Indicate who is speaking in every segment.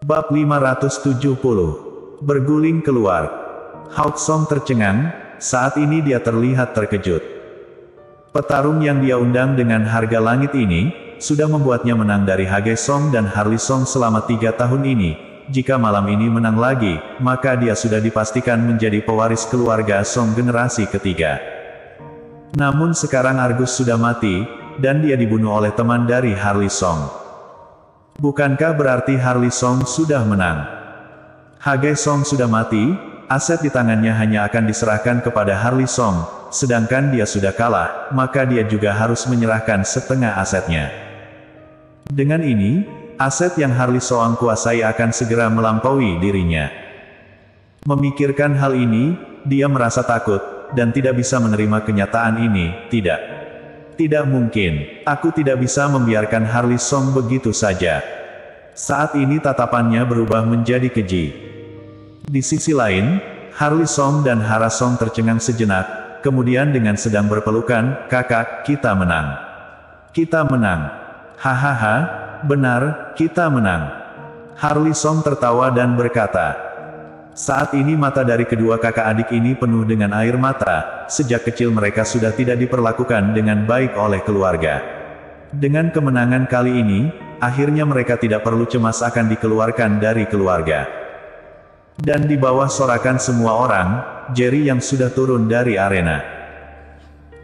Speaker 1: Bab 570. Berguling keluar. Hao Song tercengang, saat ini dia terlihat terkejut. Petarung yang dia undang dengan harga langit ini, sudah membuatnya menang dari Hage Song dan Harley Song selama 3 tahun ini. Jika malam ini menang lagi, maka dia sudah dipastikan menjadi pewaris keluarga Song generasi ketiga. Namun sekarang Argus sudah mati, dan dia dibunuh oleh teman dari Harley Song. Bukankah berarti Harley Song sudah menang? Hage Song sudah mati, aset di tangannya hanya akan diserahkan kepada Harley Song, sedangkan dia sudah kalah, maka dia juga harus menyerahkan setengah asetnya. Dengan ini, aset yang Harley Song kuasai akan segera melampaui dirinya. Memikirkan hal ini, dia merasa takut, dan tidak bisa menerima kenyataan ini. Tidak mungkin, aku tidak bisa membiarkan Harley Song begitu saja. Saat ini tatapannya berubah menjadi keji. Di sisi lain, Harley Song dan Hara Song tercengang sejenak, kemudian dengan sedang berpelukan, "Kakak, kita menang. Kita menang. Hahaha, benar, kita menang." Harley Song tertawa dan berkata, saat ini mata dari kedua kakak adik ini penuh dengan air mata, sejak kecil mereka sudah tidak diperlakukan dengan baik oleh keluarga. Dengan kemenangan kali ini, akhirnya mereka tidak perlu cemas akan dikeluarkan dari keluarga. Dan di bawah sorakan semua orang, Jerry yang sudah turun dari arena.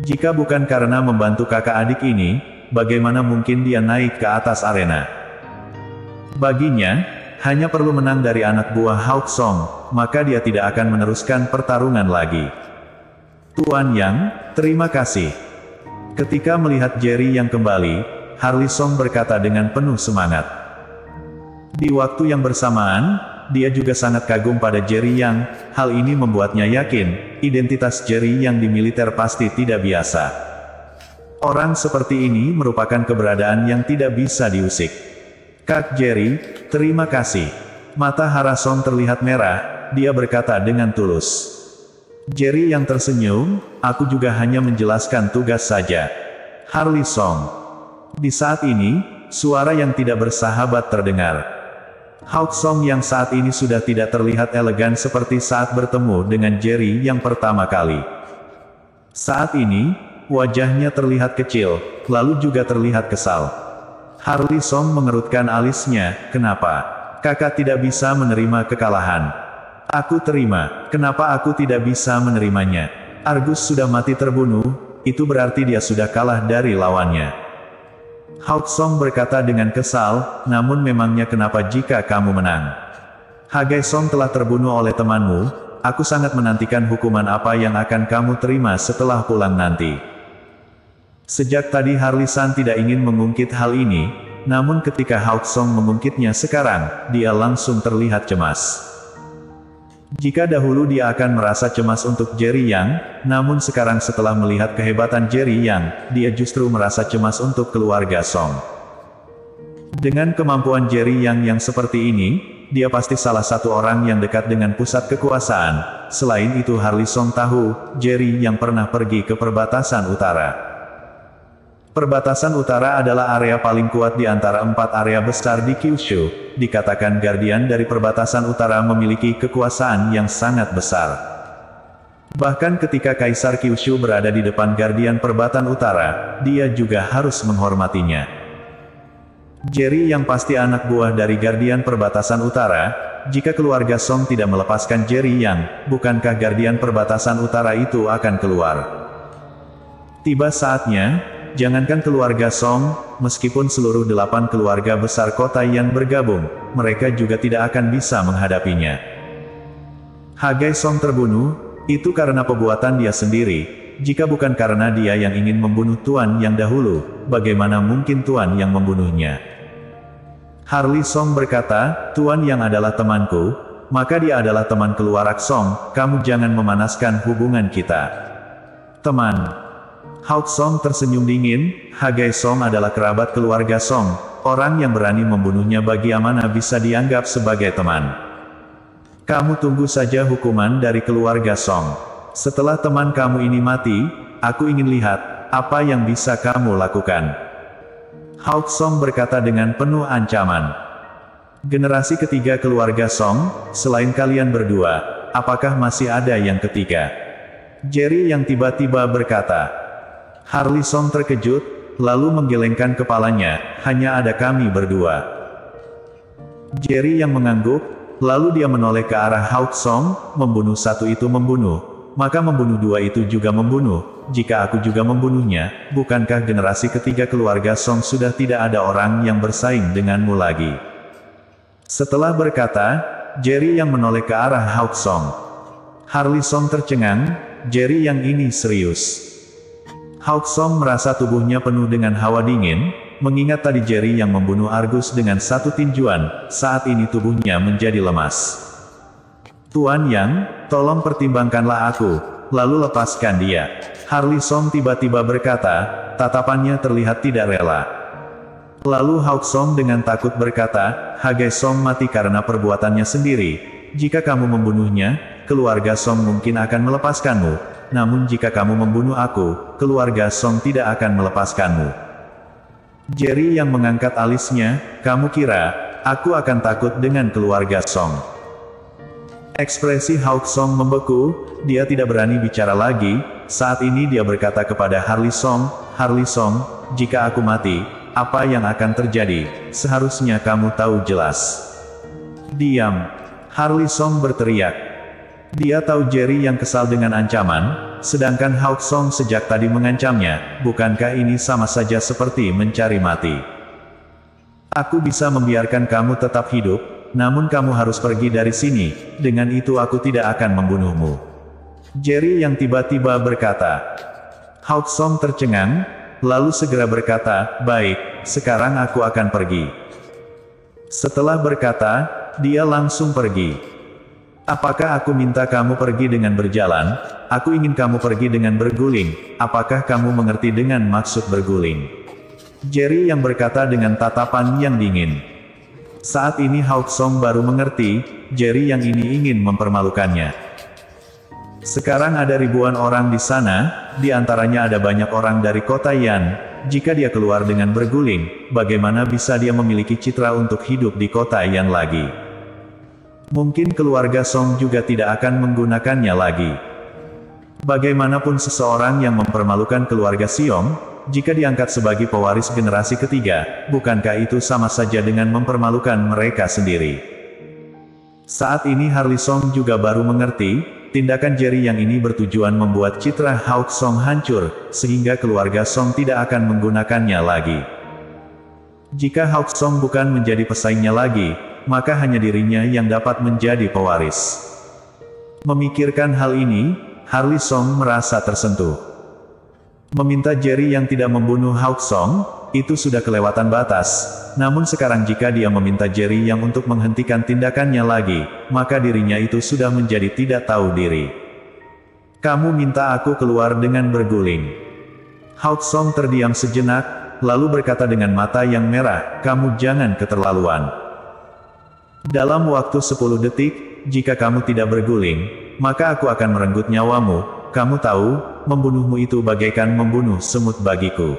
Speaker 1: Jika bukan karena membantu kakak adik ini, bagaimana mungkin dia naik ke atas arena? Baginya, hanya perlu menang dari anak buah Hao Song, maka dia tidak akan meneruskan pertarungan lagi. Tuan Yang, terima kasih. Ketika melihat Jerry yang kembali, Harley Song berkata dengan penuh semangat. Di waktu yang bersamaan, dia juga sangat kagum pada Jerry Yang. Hal ini membuatnya yakin, identitas Jerry Yang di militer pasti tidak biasa. Orang seperti ini merupakan keberadaan yang tidak bisa diusik. Kak Jerry, terima kasih. Mata Hara Song terlihat merah, dia berkata dengan tulus. Jerry yang tersenyum, aku juga hanya menjelaskan tugas saja. Harley Song. Di saat ini, suara yang tidak bersahabat terdengar. Hao Song yang saat ini sudah tidak terlihat elegan seperti saat bertemu dengan Jerry yang pertama kali. Saat ini, wajahnya terlihat kecil, lalu juga terlihat kesal. Harley Song mengerutkan alisnya, kenapa? Kakak tidak bisa menerima kekalahan. Aku terima, kenapa aku tidak bisa menerimanya? Argus sudah mati terbunuh, itu berarti dia sudah kalah dari lawannya. Hao Song berkata dengan kesal, namun memangnya kenapa jika kamu menang? Hage Song telah terbunuh oleh temanmu, aku sangat menantikan hukuman apa yang akan kamu terima setelah pulang nanti. Sejak tadi Harley San tidak ingin mengungkit hal ini, namun ketika Hao Song mengungkitnya sekarang, dia langsung terlihat cemas. Jika dahulu dia akan merasa cemas untuk Jerry Yang, namun sekarang setelah melihat kehebatan Jerry Yang, dia justru merasa cemas untuk keluarga Song. Dengan kemampuan Jerry Yang seperti ini, dia pasti salah satu orang yang dekat dengan pusat kekuasaan. Selain itu Harley Song tahu, Jerry Yang pernah pergi ke perbatasan utara. Perbatasan utara adalah area paling kuat di antara 4 area besar di Kyushu. Dikatakan Guardian dari perbatasan utara memiliki kekuasaan yang sangat besar. Bahkan ketika Kaisar Kyushu berada di depan Guardian perbatasan utara, dia juga harus menghormatinya. Jerry yang pasti anak buah dari Guardian perbatasan utara. Jika keluarga Song tidak melepaskan Jerry Yang, bukankah Guardian perbatasan utara itu akan keluar? Tiba saatnya. Jangankan keluarga Song, meskipun seluruh 8 keluarga besar kota yang bergabung, mereka juga tidak akan bisa menghadapinya. Hage Song terbunuh, itu karena perbuatan dia sendiri. Jika bukan karena dia yang ingin membunuh Tuan Yang dahulu, bagaimana mungkin Tuan Yang membunuhnya? Harley Song berkata, Tuan Yang adalah temanku, maka dia adalah teman keluarga Song, kamu jangan memanaskan hubungan kita. Teman. Hao Song tersenyum dingin, Hage Song adalah kerabat keluarga Song, orang yang berani membunuhnya bagaimana bisa dianggap sebagai teman. Kamu tunggu saja hukuman dari keluarga Song. Setelah teman kamu ini mati, aku ingin lihat, apa yang bisa kamu lakukan. Hao Song berkata dengan penuh ancaman. Generasi ketiga keluarga Song, selain kalian berdua, apakah masih ada yang ketiga? Jerry yang tiba-tiba berkata. Harley Song terkejut, lalu menggelengkan kepalanya, hanya ada kami berdua. Jerry yang mengangguk, lalu dia menoleh ke arah Hawk Song, membunuh satu itu membunuh, maka membunuh dua itu juga membunuh, jika aku juga membunuhnya, bukankah generasi ketiga keluarga Song sudah tidak ada orang yang bersaing denganmu lagi? Setelah berkata, Jerry yang menoleh ke arah Hawk Song. Harley Song tercengang, Jerry yang ini serius. Hawk Song merasa tubuhnya penuh dengan hawa dingin, mengingat tadi Jerry yang membunuh Argus dengan satu tinjuan, saat ini tubuhnya menjadi lemas. Tuan Yang, tolong pertimbangkanlah aku, lalu lepaskan dia. Harley Song tiba-tiba berkata, tatapannya terlihat tidak rela. Lalu Hawk Song dengan takut berkata, Hagai Song mati karena perbuatannya sendiri. Jika kamu membunuhnya, keluarga Song mungkin akan melepaskanmu. Namun jika kamu membunuh aku, keluarga Song tidak akan melepaskanmu. Jerry yang mengangkat alisnya, kamu kira, aku akan takut dengan keluarga Song? Ekspresi Hawk Song membeku, dia tidak berani bicara lagi. Saat ini dia berkata kepada Harley Song, jika aku mati, apa yang akan terjadi? Seharusnya kamu tahu jelas. Diam. Harley Song berteriak. Dia tahu Jerry yang kesal dengan ancaman, sedangkan Hawk Song sejak tadi mengancamnya, bukankah ini sama saja seperti mencari mati? Aku bisa membiarkan kamu tetap hidup, namun kamu harus pergi dari sini, dengan itu aku tidak akan membunuhmu. Jerry yang tiba-tiba berkata. Hawk Song tercengang, lalu segera berkata, baik, sekarang aku akan pergi. Setelah berkata, dia langsung pergi. Apakah aku minta kamu pergi dengan berjalan? Aku ingin kamu pergi dengan berguling. Apakah kamu mengerti dengan maksud berguling? Jerry yang berkata dengan tatapan yang dingin. Saat ini Hawk Song baru mengerti, Jerry yang ini ingin mempermalukannya. Sekarang ada ribuan orang di sana, di antaranya ada banyak orang dari kota Yan. Jika dia keluar dengan berguling, bagaimana bisa dia memiliki citra untuk hidup di kota Yan lagi? Mungkin keluarga Song juga tidak akan menggunakannya lagi. Bagaimanapun seseorang yang mempermalukan keluarga Siong, jika diangkat sebagai pewaris generasi ketiga, bukankah itu sama saja dengan mempermalukan mereka sendiri? Saat ini Harley Song juga baru mengerti, tindakan Jerry yang ini bertujuan membuat citra Hawk Song hancur, sehingga keluarga Song tidak akan menggunakannya lagi. Jika Hawk Song bukan menjadi pesaingnya lagi, maka hanya dirinya yang dapat menjadi pewaris. Memikirkan hal ini, Harley Song merasa tersentuh. Meminta Jerry yang tidak membunuh Hawk Song, itu sudah kelewatan batas. Namun sekarang jika dia meminta Jerry yang untuk menghentikan tindakannya lagi, maka dirinya itu sudah menjadi tidak tahu diri. Kamu minta aku keluar dengan berguling. Hawk Song terdiam sejenak, lalu berkata dengan mata yang merah, kamu jangan keterlaluan. Dalam waktu 10 detik, jika kamu tidak berguling, maka aku akan merenggut nyawamu. Kamu tahu, membunuhmu itu bagaikan membunuh semut bagiku.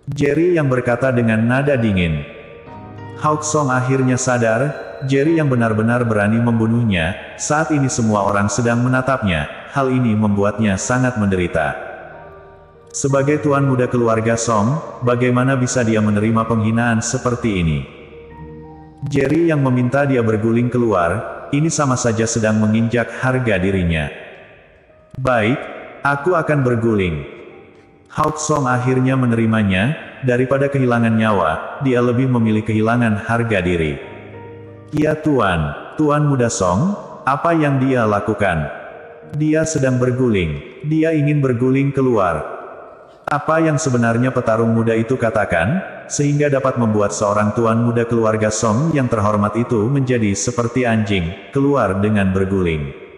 Speaker 1: Jerry yang berkata dengan nada dingin. Hawk Song akhirnya sadar, Jerry yang benar-benar berani membunuhnya. Saat ini semua orang sedang menatapnya, hal ini membuatnya sangat menderita. Sebagai tuan muda keluarga Song, bagaimana bisa dia menerima penghinaan seperti ini? Jerry yang meminta dia berguling keluar, ini sama saja sedang menginjak harga dirinya. Baik, aku akan berguling. Hawk Song akhirnya menerimanya, daripada kehilangan nyawa, dia lebih memilih kehilangan harga diri. Ya Tuan muda Song, apa yang dia lakukan? Dia sedang berguling, dia ingin berguling keluar. Apa yang sebenarnya petarung muda itu katakan, sehingga dapat membuat seorang tuan muda keluarga Song yang terhormat itu menjadi seperti anjing, keluar dengan berguling.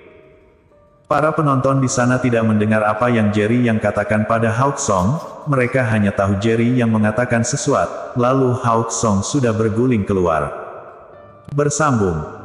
Speaker 1: Para penonton di sana tidak mendengar apa yang Jerry yang katakan pada Hawk Song, mereka hanya tahu Jerry yang mengatakan sesuatu, lalu Hawk Song sudah berguling keluar. Bersambung.